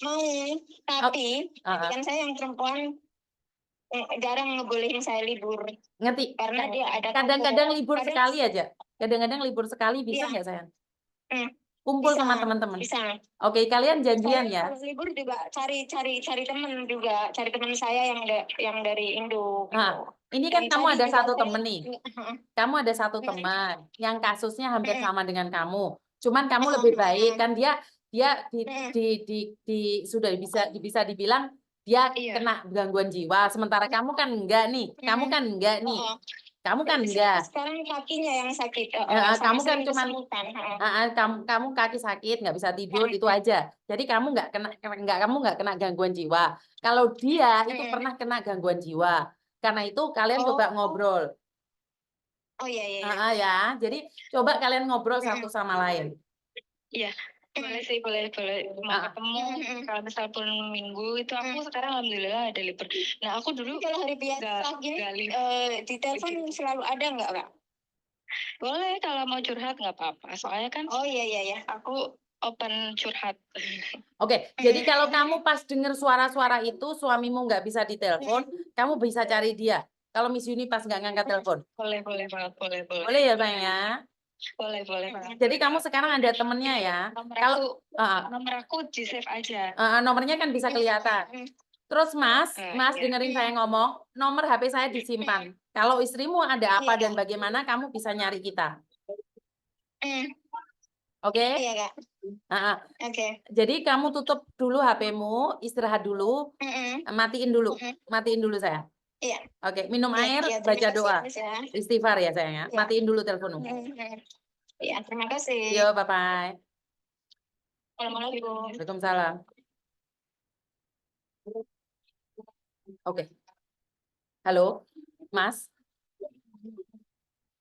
Mau, tapi kan saya yang perempuan jarang ngebolehin saya libur. Ngerti? Karena dia ada Kadang-kadang libur kadang- sekali aja. Kadang-kadang libur sekali bisa Iya. nggak, sayang? Hmm, Kumpul bisa, sama teman-teman. Bisa. Oke, kalian janjian Saya ya. kalau libur juga cari teman juga, cari teman saya yang dari Indo. Nah, ini kan Dan kamu tadi ada juga satu saya- temen nih. Kamu ada satu teman yang kasusnya hampir sama dengan kamu. Cuman kamu lebih baik kan, dia sudah bisa dibilang dia Iya. kena gangguan jiwa. Sementara kamu kan enggak nih. Kamu kan enggak nih. Kamu kan enggak. Sekarang kakinya yang sakit. Kamu kan sering cuman kesemutan. kamu kaki sakit, nggak bisa tidur, itu aja. Jadi kamu kamu nggak kena gangguan jiwa. Kalau dia itu pernah kena gangguan jiwa. Karena itu kalian coba ngobrol. Oh iya. Ya, jadi coba kalian ngobrol satu sama lain. Iya, boleh sih, boleh. Mau ketemu, kalau misal pun minggu, itu aku sekarang alhamdulillah ada libur. Nah, aku dulu Kalau hari biasa gini, di telepon selalu ada nggak, Kak? boleh kalau mau curhat nggak apa-apa. Soalnya kan Oh iya. aku open curhat. Oke, jadi kalau kamu pas denger suara-suara itu, suamimu nggak bisa ditelepon, kamu bisa cari dia. Kalau Miss Yuni pas nggak ngangkat telepon. Boleh banget, boleh. Boleh ya, sayang ya? Boleh banget. Jadi kamu sekarang ada temennya ya. Nomor aku di save aja. Nomornya kan bisa kelihatan. Terus Mas dengerin saya ngomong, nomor HP saya disimpan. Kalau istrimu ada apa dan bagaimana, kamu bisa nyari kita. Oke? Iya, Kak. Oke. Jadi kamu tutup dulu HP-mu, istirahat dulu, matiin dulu saya. Iya. Oke, minum Iya, air, terima baca kasih, doa, Miss, ya. istighfar ya sayang ya. Iya. Matiin dulu teleponmu. Iya, terima kasih. Yo, bye-bye. Assalamualaikum. Waalaikumsalam. Oke. Halo, Mas.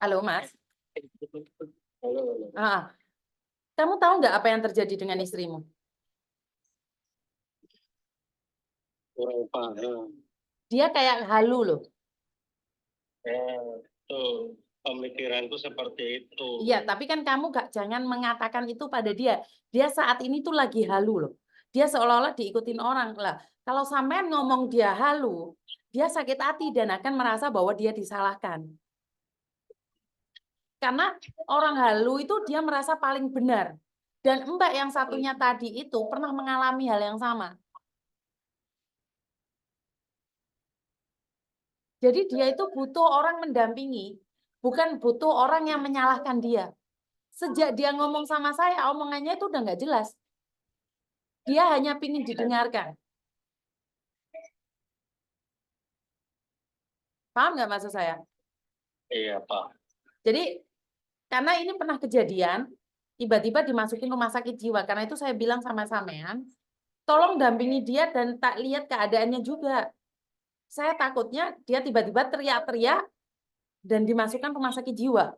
Halo, Mas. Kamu tahu nggak apa yang terjadi dengan istrimu? Kurang paham. Dia kayak halu loh. Tuh, pemikiranku seperti itu. Iya, tapi kan kamu jangan mengatakan itu pada dia. Dia saat ini tuh lagi halu loh. Dia seolah-olah diikutin orang lah. Kalau sampean ngomong dia halu, dia sakit hati dan akan merasa bahwa dia disalahkan. Karena orang halu itu dia merasa paling benar. Dan Mbak yang satunya tadi itu pernah mengalami hal yang sama. Jadi dia itu butuh orang mendampingi, bukan butuh orang yang menyalahkan dia. Sejak dia ngomong sama saya, omongannya itu udah nggak jelas. Dia hanya ingin didengarkan. Paham nggak maksud saya? Iya, Pak. Jadi, karena ini pernah kejadian, tiba-tiba dimasukin rumah sakit jiwa. Karena itu saya bilang sama sampean, tolong dampingi dia dan tak lihat keadaannya juga. Saya takutnya dia tiba-tiba teriak-teriak dan dimasukkan rumah sakit jiwa.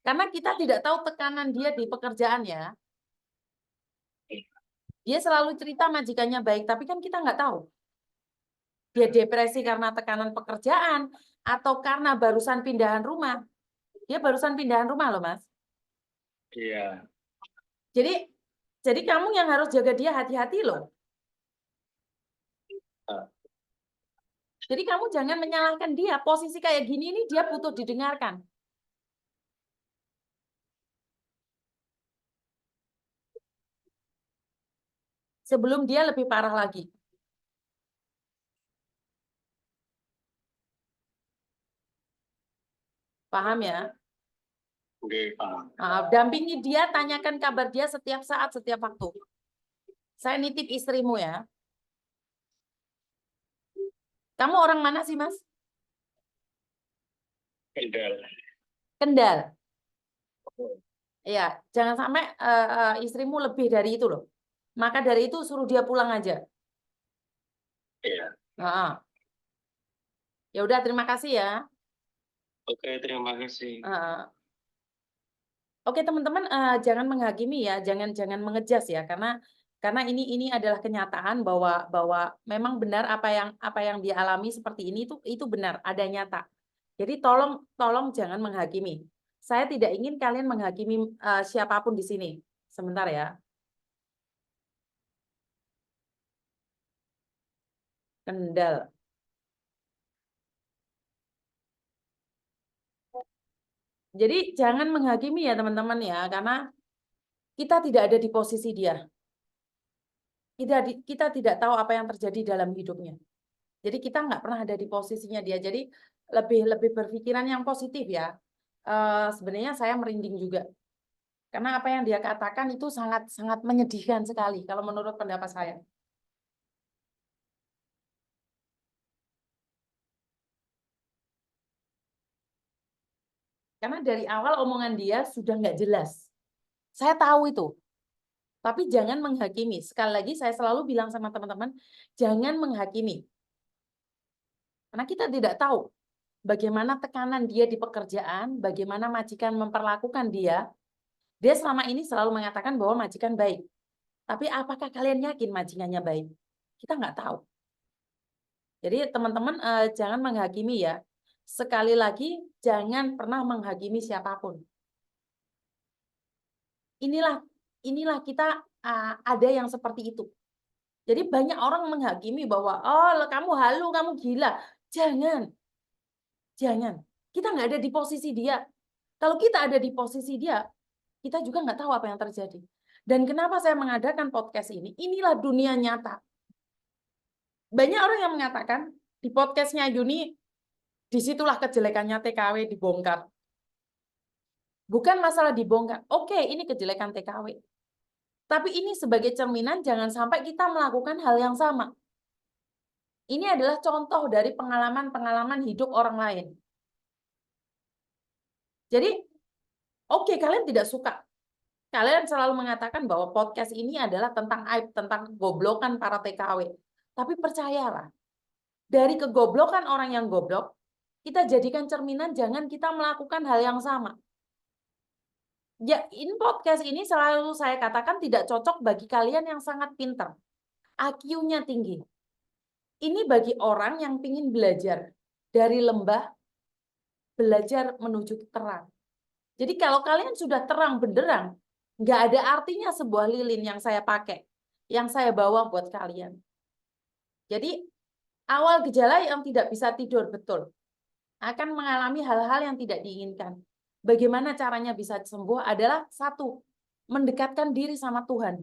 Karena kita tidak tahu tekanan dia di pekerjaannya. Dia selalu cerita majikannya baik, tapi kan kita nggak tahu. Dia depresi karena tekanan pekerjaan atau karena barusan pindahan rumah. Dia barusan pindahan rumah loh, Mas. Iya. Jadi kamu yang harus jaga dia, hati-hati loh. Jadi kamu jangan menyalahkan dia. Posisi kayak gini ini dia butuh didengarkan. Sebelum dia lebih parah lagi. Paham ya? Oke, Pak. Dampingi dia, tanyakan kabar dia setiap saat, setiap waktu. Saya nitip istrimu ya. Kamu orang mana sih, Mas? Kendal. Kendal. Ya, jangan sampai istrimu lebih dari itu loh. Maka dari itu suruh dia pulang aja. Iya. Ya udah, terima kasih ya. Oke, terima kasih. Oke teman-teman, jangan menghakimi ya, jangan mengejas ya, karena ini adalah kenyataan bahwa memang benar apa yang dia alami seperti ini itu benar, ada nyata. Jadi tolong jangan menghakimi. Saya tidak ingin kalian menghakimi siapapun di sini. Sebentar ya. Kendal. Jadi jangan menghakimi ya teman-teman ya, karena kita tidak ada di posisi dia. Kita tidak tahu apa yang terjadi dalam hidupnya. Jadi kita nggak pernah ada di posisinya dia. Jadi lebih berpikiran yang positif ya. Sebenarnya saya merinding juga. Karena apa yang dia katakan itu sangat menyedihkan sekali kalau menurut pendapat saya. Karena dari awal omongan dia sudah nggak jelas. Saya tahu itu. Tapi jangan menghakimi. Sekali lagi saya selalu bilang sama teman-teman, jangan menghakimi. Karena kita tidak tahu bagaimana tekanan dia di pekerjaan, bagaimana majikan memperlakukan dia. Dia selama ini selalu mengatakan bahwa majikan baik. Tapi apakah kalian yakin majikannya baik? Kita nggak tahu. Jadi teman-teman jangan menghakimi ya. Sekali lagi, jangan pernah menghakimi siapapun. Inilah kita ada yang seperti itu. Jadi banyak orang menghakimi bahwa oh kamu halu, kamu gila. Jangan. Kita nggak ada di posisi dia. Kalau kita ada di posisi dia, kita juga nggak tahu apa yang terjadi. Dan kenapa saya mengadakan podcast ini? Inilah dunia nyata. Banyak orang yang mengatakan di podcastnya Yuni, disitulah kejelekannya TKW dibongkar. Bukan masalah dibongkar. Oke, ini kejelekan TKW. Tapi ini sebagai cerminan jangan sampai kita melakukan hal yang sama. Ini adalah contoh dari pengalaman-pengalaman hidup orang lain. Jadi, oke, kalian tidak suka. Kalian selalu mengatakan bahwa podcast ini adalah tentang aib, tentang kegoblokan para TKW. Tapi percayalah, dari kegoblokan orang yang goblok, kita jadikan cerminan jangan kita melakukan hal yang sama. Ya, in podcast ini selalu saya katakan tidak cocok bagi kalian yang sangat pintar. IQ-nya tinggi. Ini bagi orang yang ingin belajar dari lembah, belajar menuju terang. Jadi kalau kalian sudah terang benderang, nggak ada artinya sebuah lilin yang saya pakai, yang saya bawa buat kalian. Jadi awal gejala yang tidak bisa tidur betul akan mengalami hal-hal yang tidak diinginkan. Bagaimana caranya bisa sembuh adalah satu, mendekatkan diri sama Tuhan.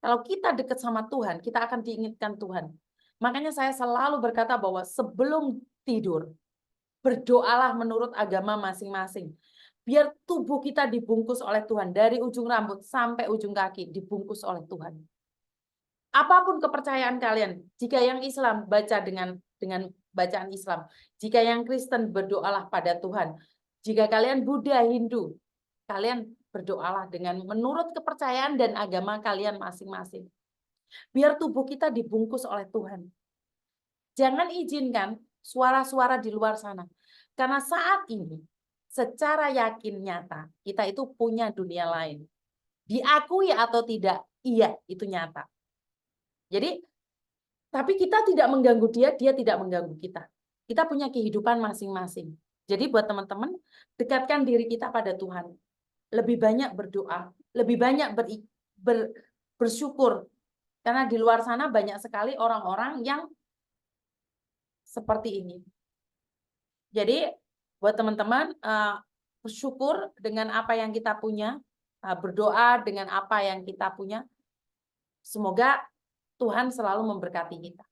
Kalau kita dekat sama Tuhan, kita akan diinginkan Tuhan. Makanya saya selalu berkata bahwa sebelum tidur, berdoalah menurut agama masing-masing. Biar tubuh kita dibungkus oleh Tuhan. Dari ujung rambut sampai ujung kaki dibungkus oleh Tuhan. Apapun kepercayaan kalian, jika yang Islam baca dengan bacaan Islam, jika yang Kristen berdoalah pada Tuhan, jika kalian Buddha, Hindu, kalian berdoalah dengan menurut kepercayaan dan agama kalian masing-masing. Biar tubuh kita dibungkus oleh Tuhan. Jangan izinkan suara-suara di luar sana. Karena saat ini, secara yakin nyata, kita itu punya dunia lain. Diakui atau tidak, iya, itu nyata. Jadi, tapi kita tidak mengganggu dia, dia tidak mengganggu kita. Kita punya kehidupan masing-masing. Jadi buat teman-teman, dekatkan diri kita pada Tuhan. Lebih banyak berdoa, lebih banyak bersyukur. Karena di luar sana banyak sekali orang-orang yang seperti ini. Jadi buat teman-teman, bersyukur dengan apa yang kita punya, berdoa dengan apa yang kita punya. Semoga Tuhan selalu memberkati kita.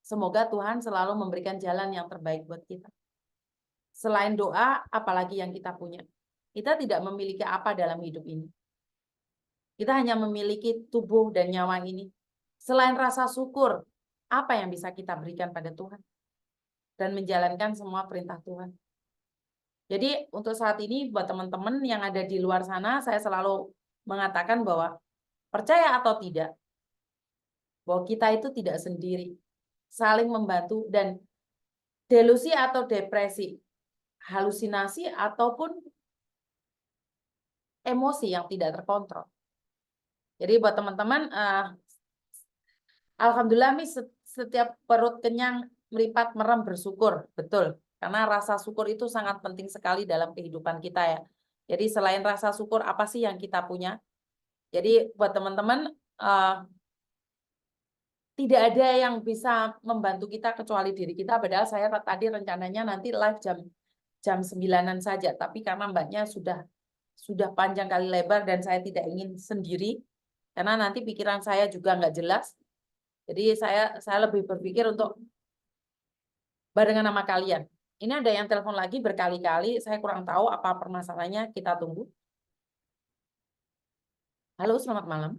Semoga Tuhan selalu memberikan jalan yang terbaik buat kita. Selain doa, apalagi yang kita punya. Kita tidak memiliki apa dalam hidup ini. Kita hanya memiliki tubuh dan nyawa ini. Selain rasa syukur, apa yang bisa kita berikan pada Tuhan? Dan menjalankan semua perintah Tuhan. Jadi untuk saat ini buat teman-teman yang ada di luar sana, saya selalu mengatakan bahwa percaya atau tidak, bahwa kita itu tidak sendiri, saling membantu, dan delusi atau depresi, halusinasi ataupun emosi yang tidak terkontrol. Jadi buat teman-teman, alhamdulillah nih setiap perut kenyang meripat merem bersyukur, betul. Karena rasa syukur itu sangat penting sekali dalam kehidupan kita ya. Jadi selain rasa syukur, apa sih yang kita punya? Jadi buat teman-teman, tidak ada yang bisa membantu kita kecuali diri kita. Padahal saya tadi rencananya nanti live jam 9-an saja. Tapi karena mbaknya sudah panjang kali lebar dan saya tidak ingin sendiri. Karena nanti pikiran saya juga nggak jelas. Jadi saya lebih berpikir untuk barengan sama kalian. Ini ada yang telepon lagi berkali-kali, saya kurang tahu apa permasalahannya, kita tunggu. Halo, selamat malam.